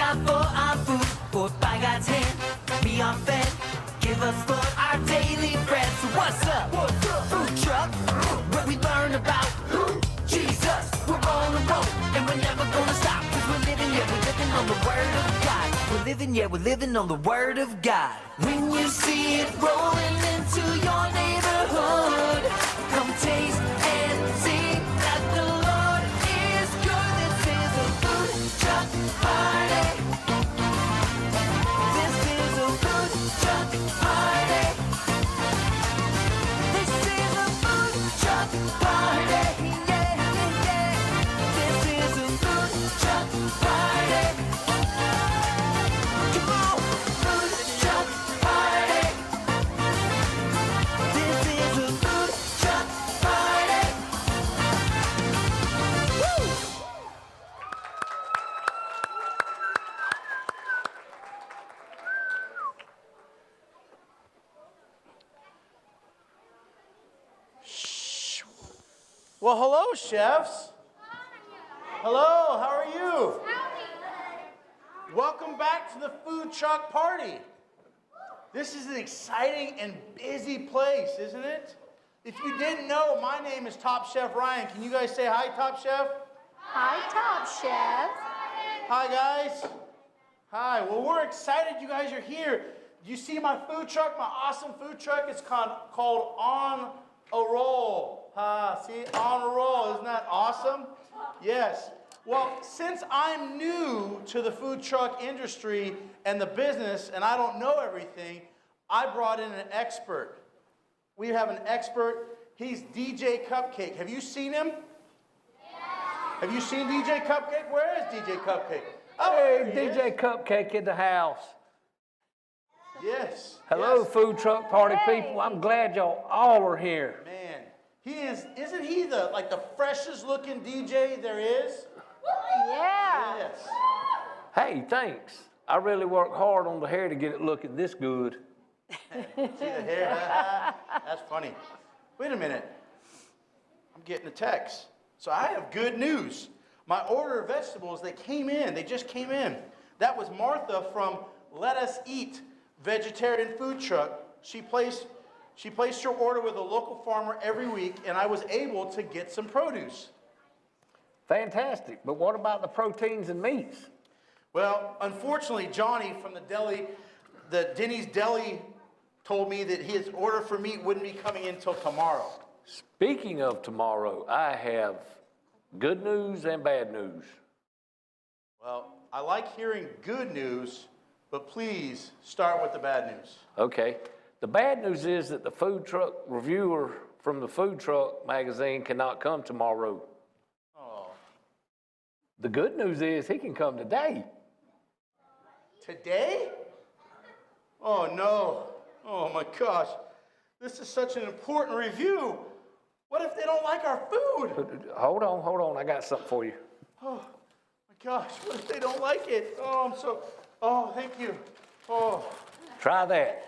out for our food, for by God's hand, we are fed. Give us for our daily bread. So what's up? Food truck, where we learn about Jesus. We're on the road, and we're never gonna stop. Cause we're living, yeah, we're living on the word of God. We're living, yeah, we're living on the word of God. When you see it rolling into your neighborhood, come taste and see that the Lord is good. This is a food truck party. This is a food truck party. This is a food truck party. Yeah, yeah. This is a food truck party. Come on, food truck party. This is a food truck party. Woo! Well, hello, chefs. Hello, how are you? Welcome back to the food truck party. This is an exciting and busy place, isn't it? If you didn't know, my name is Top Chef Ryan. Can you guys say hi, Top Chef? Hi, Top Chef. Hi, guys. Hi. Well, we're excited you guys are here. You see my food truck, my awesome food truck? It's called On a Roll. See, On a Roll. Isn't that awesome? Yes. Well, since I'm new to the food truck industry and the business, and I don't know everything, I brought in an expert. We have an expert. He's DJ Cupcake. Have you seen him? Yeah. Have you seen DJ Cupcake? Where is DJ Cupcake? Oh, Hey, DJ Cupcake in the house. Yes. Hello, yes. food truck party Hey. people. I'm glad y'all all are here. Man, isn't he the freshest looking DJ there is? Yeah. Yes. Hey, thanks. I really worked hard on the hair to get it looking this good. See the hair? That's funny. Wait a minute. I'm getting a text. So I have good news. My order of vegetables, they just came in. That was Martha from Let Us Eat Vegetarian Food Truck. She placed her order with a local farmer every week, and I was able to get some produce. Fantastic. But what about the proteins and meats? Well, unfortunately, Johnny from the Denny's Deli told me that his order for meat wouldn't be coming in until tomorrow. Speaking of tomorrow, I have good news and bad news. Well, I like hearing good news, but please start with the bad news. Okay. The bad news is that the food truck reviewer from the food truck magazine cannot come tomorrow. Oh. The good news is he can come today. Today? Oh, no. Oh, my gosh. This is such an important review. What if they don't like our food? Hold on. I got something for you. Oh, my gosh. What if they don't like it? Oh, thank you. Oh. Try that.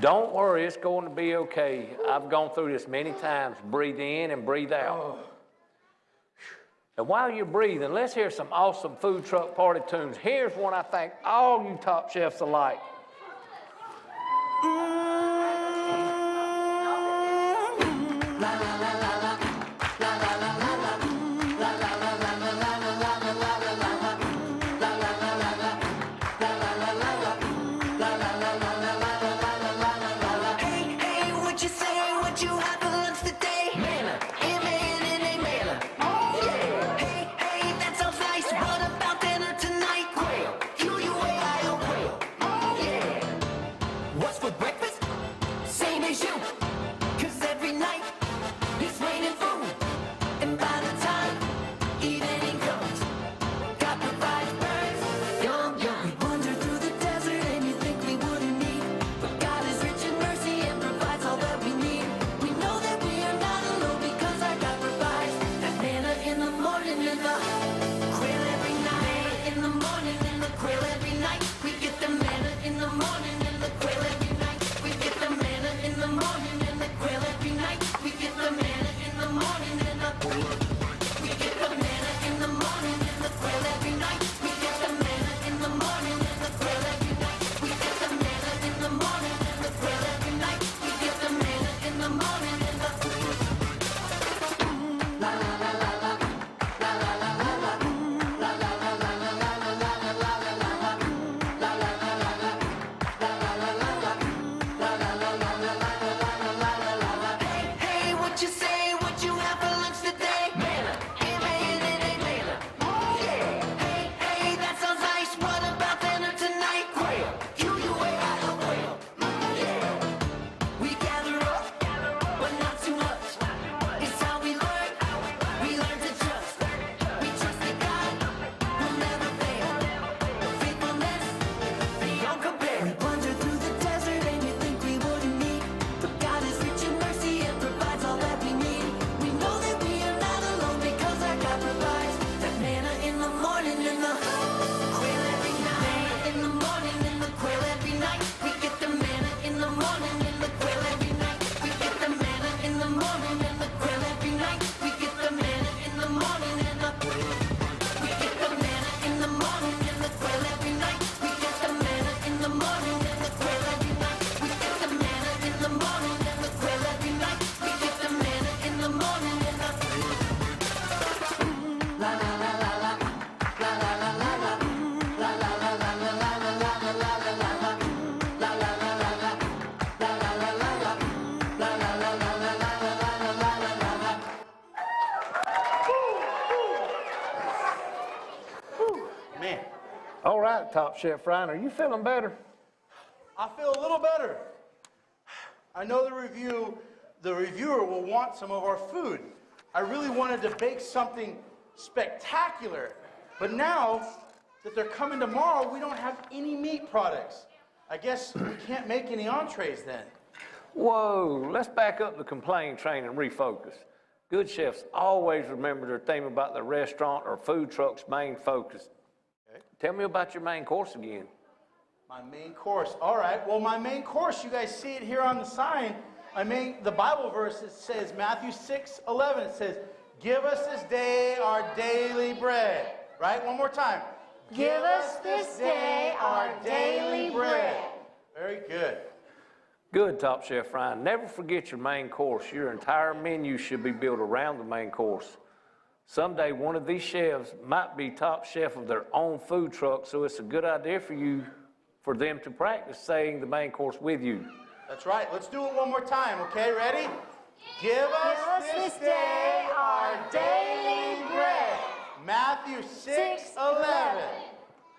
Don't worry, it's going to be okay. I've gone through this many times. Breathe in and breathe out. Oh. And while you're breathing, let's hear some awesome food truck party tunes. Here's one I think all you top chefs alike. All right, Top Chef Ryan, are you feeling better? I feel a little better. I know the reviewer will want some of our food. I really wanted to bake something spectacular, but now that they're coming tomorrow, we don't have any meat products. I guess we can't make any entrees then. Whoa, let's back up the complaint train and refocus. Good chefs always remember their theme about the restaurant or food truck's main focus. Okay. Tell me about your main course again. My main course. All right. Well, my main course, you guys see it here on the sign. The Bible verse, it says, Matthew 6:11, it says, give us this day our daily bread. Right? One more time. Give us this day our daily bread. Very good. Good, Top Chef Ryan. Never forget your main course. Your entire menu should be built around the main course. Someday, one of these chefs might be top chef of their own food truck, so it's a good idea for them to practice saying the main course with you. That's right. Let's do it one more time, okay? Ready? Give us this day our daily bread. Matthew 6:11.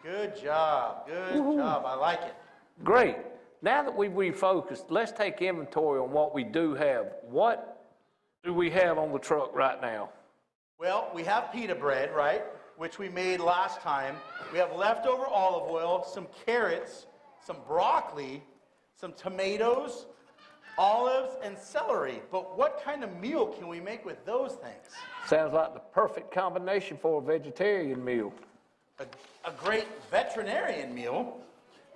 Good job. Good job. I like it. Great. Now that we've refocused, let's take inventory on what we do have. What do we have on the truck right now? Well, we have pita bread, right, which we made last time. We have leftover olive oil, some carrots, some broccoli, some tomatoes, olives, and celery. But what kind of meal can we make with those things? Sounds like the perfect combination for a vegetarian meal. A great veterinarian meal.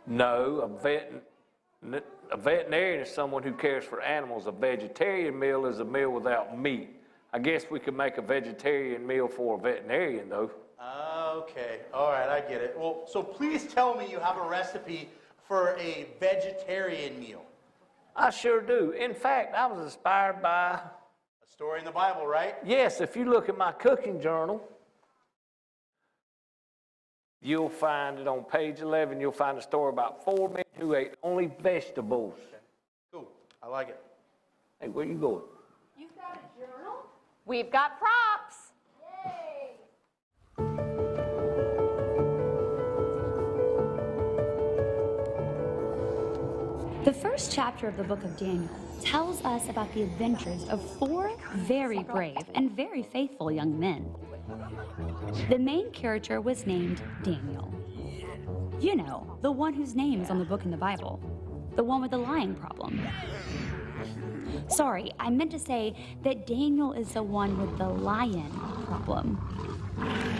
No, a veterinarian is someone who cares for animals. A vegetarian meal is a meal without meat. I guess we could make a vegetarian meal for a veterinarian, though. Okay, all right, I get it. Well, so please tell me you have a recipe for a vegetarian meal. I sure do. In fact, I was inspired by... A story in the Bible, right? Yes, if you look at my cooking journal, you'll find it on page 11. You'll find a story about 4 men who ate only vegetables. Okay. Cool, I like it. Hey, where you going? You've got a journal? We've got props. Yay! The first chapter of the book of Daniel tells us about the adventures of 4 very brave and very faithful young men. The main character was named Daniel. You know, the one whose name is on the book in the Bible. The one with the lying problem. Sorry, I meant to say that Daniel is the one with the lion problem.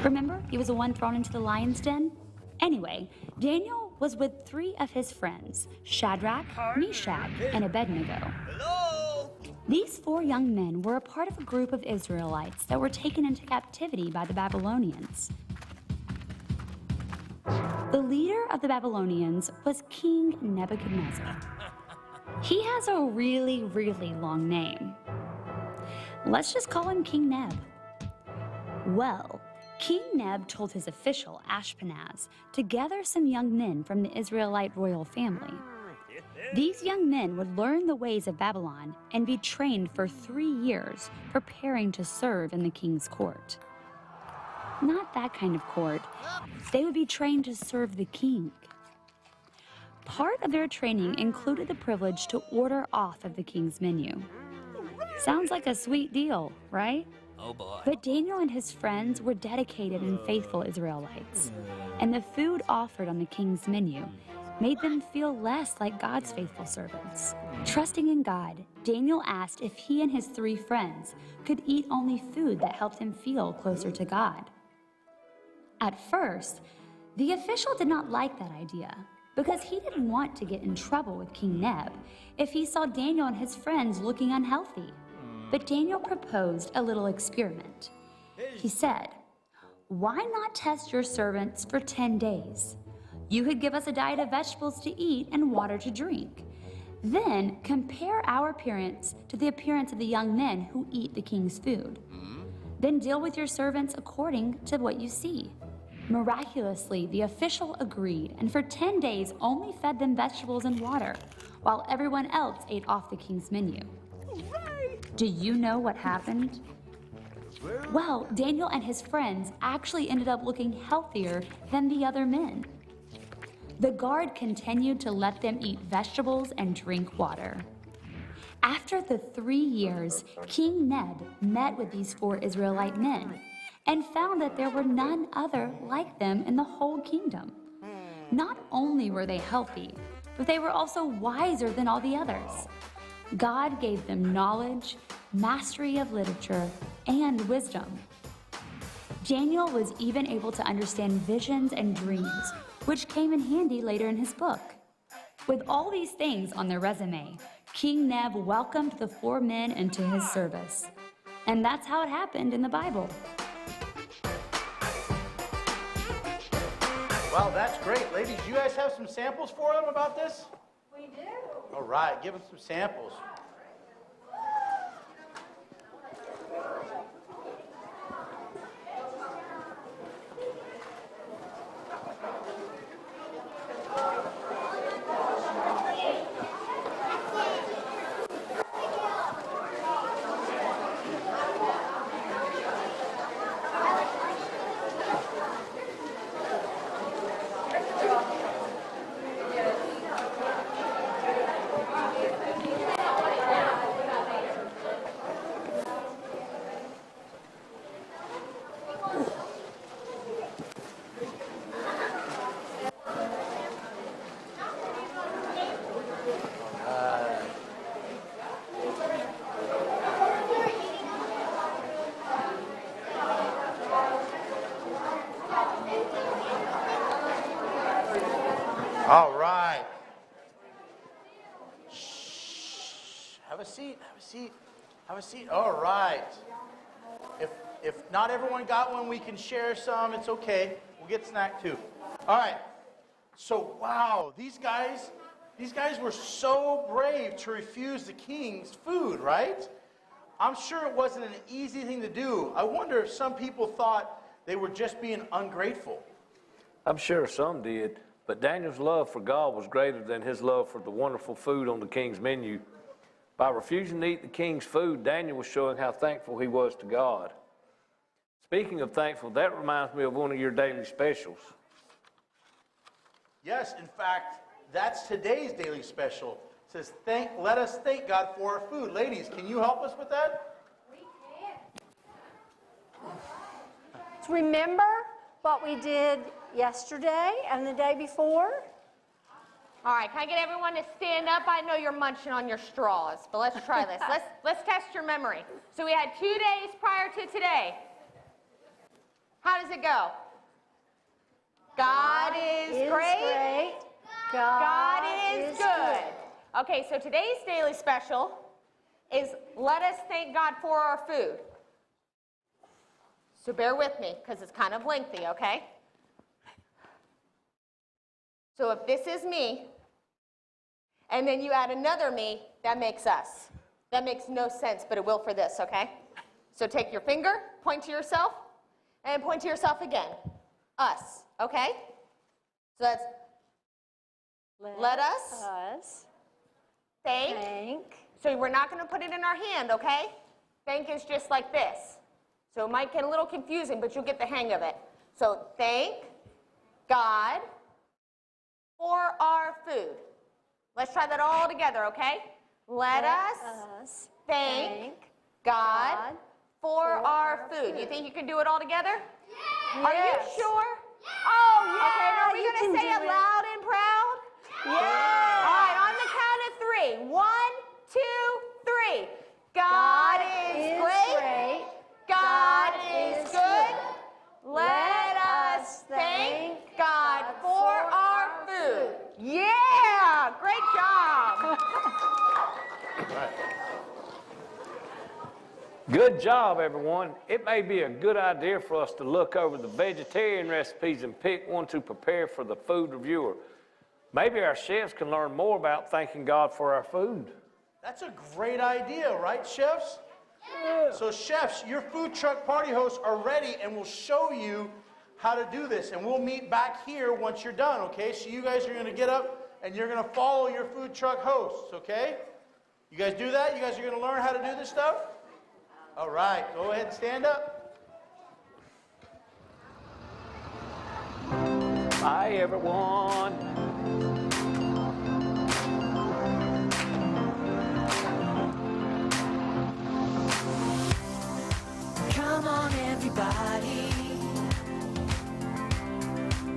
Remember, he was the one thrown into the lion's den? Anyway, Daniel was with 3 of his friends, Shadrach, Meshach, and Abednego. Hello? These 4 young men were a part of a group of Israelites that were taken into captivity by the Babylonians. The leader of the Babylonians was King Nebuchadnezzar. He has a really, really long name. Let's just call him King Neb. Well, King Neb told his official, Ashpenaz, to gather some young men from the Israelite royal family. These young men would learn the ways of Babylon and be trained for 3 years, preparing to serve in the king's court. Not that kind of court. They would be trained to serve the king. Part of their training included the privilege to order off of the king's menu. Sounds like a sweet deal, right? Oh boy. But Daniel and his friends were dedicated and faithful Israelites, and the food offered on the king's menu made them feel less like God's faithful servants. Trusting in God, Daniel asked if he and his 3 friends could eat only food that helped him feel closer to God. At first, the official did not like that idea because he didn't want to get in trouble with King Neb if he saw Daniel and his friends looking unhealthy. But Daniel proposed a little experiment. He said, "Why not test your servants for 10 days? You could give us a diet of vegetables to eat and water to drink. Then compare our appearance to the appearance of the young men who eat the king's food. Then deal with your servants according to what you see." Miraculously, the official agreed, and for 10 days only fed them vegetables and water, while everyone else ate off the king's menu. Do you know what happened? Well, Daniel and his friends actually ended up looking healthier than the other men. The guard continued to let them eat vegetables and drink water. After the 3 years, King Neb met with these 4 Israelite men and found that there were none other like them in the whole kingdom. Not only were they healthy, but they were also wiser than all the others. God gave them knowledge, mastery of literature, and wisdom. Daniel was even able to understand visions and dreams, which came in handy later in his book. With all these things on their resume, King Neb welcomed the 4 men into his service. And that's how it happened in the Bible. Well, that's great. Ladies, you guys have some samples for them about this? We do. All right, give them some samples. All right. Shh. Have a seat. Have a seat. Have a seat. All right. If not everyone got one, we can share some. It's okay. We'll get snack too. All right. So wow, these guys were so brave to refuse the king's food, right? I'm sure it wasn't an easy thing to do. I wonder if some people thought they were just being ungrateful. I'm sure some did, but Daniel's love for God was greater than his love for the wonderful food on the king's menu. By refusing to eat the king's food, Daniel was showing how thankful he was to God. Speaking of thankful, that reminds me of one of your daily specials. Yes, in fact, that's today's daily special. It says, let us thank God for our food. Ladies, can you help us with that? We can. Remember what we did yesterday and the day before? All right, can I get everyone to stand up? I know you're munching on your straws, but let's try this. Let's test your memory. So we had 2 days prior to today. How does it go? God is great. God is good. Okay, so today's daily special is let us thank God for our food. So bear with me, because it's kind of lengthy, okay? So if this is me, and then you add another me, that makes us. That makes no sense, but it will for this, okay? So take your finger, point to yourself, and point to yourself again. Us, okay? So that's let us thank. So we're not going to put it in our hand, okay? Thank is just like this. So it might get a little confusing, but you'll get the hang of it. So thank God for our food. Let's try that all together, okay? Let us thank God for our food. You think you can do it all together? Yes. Are you sure? Oh, yeah. Okay, are we going to say it it loud and proud? Yeah. All right, on the count of 3. 1, 2, 3. God is great. God is good. Let us thank God for our food. Yeah, great job. Good job, everyone. It may be a good idea for us to look over the vegetarian recipes and pick one to prepare for the food reviewer. Maybe our chefs can learn more about thanking God for our food. That's a great idea, right, chefs? Yeah. So chefs, your food truck party hosts are ready and will show you how to do this. And we'll meet back here once you're done, okay? So you guys are going to get up and you're going to follow your food truck hosts, okay? You guys do that? You guys are going to learn how to do this stuff? All right, go ahead and stand up. Bye, everyone. everybody.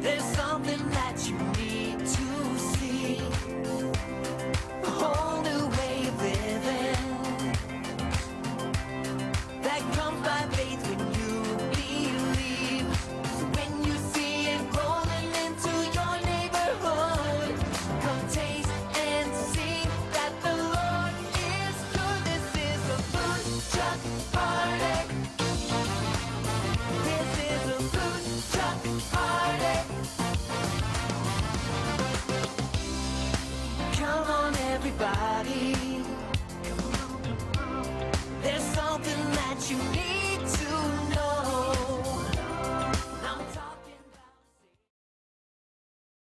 There's something that you need to see. A whole new way of living that comes by faith when you believe. So when you see it rolling into your neighborhood, come taste and see that the Lord is good. This is a food truck party. This is a food truck party. Come on, everybody. There's something that you need.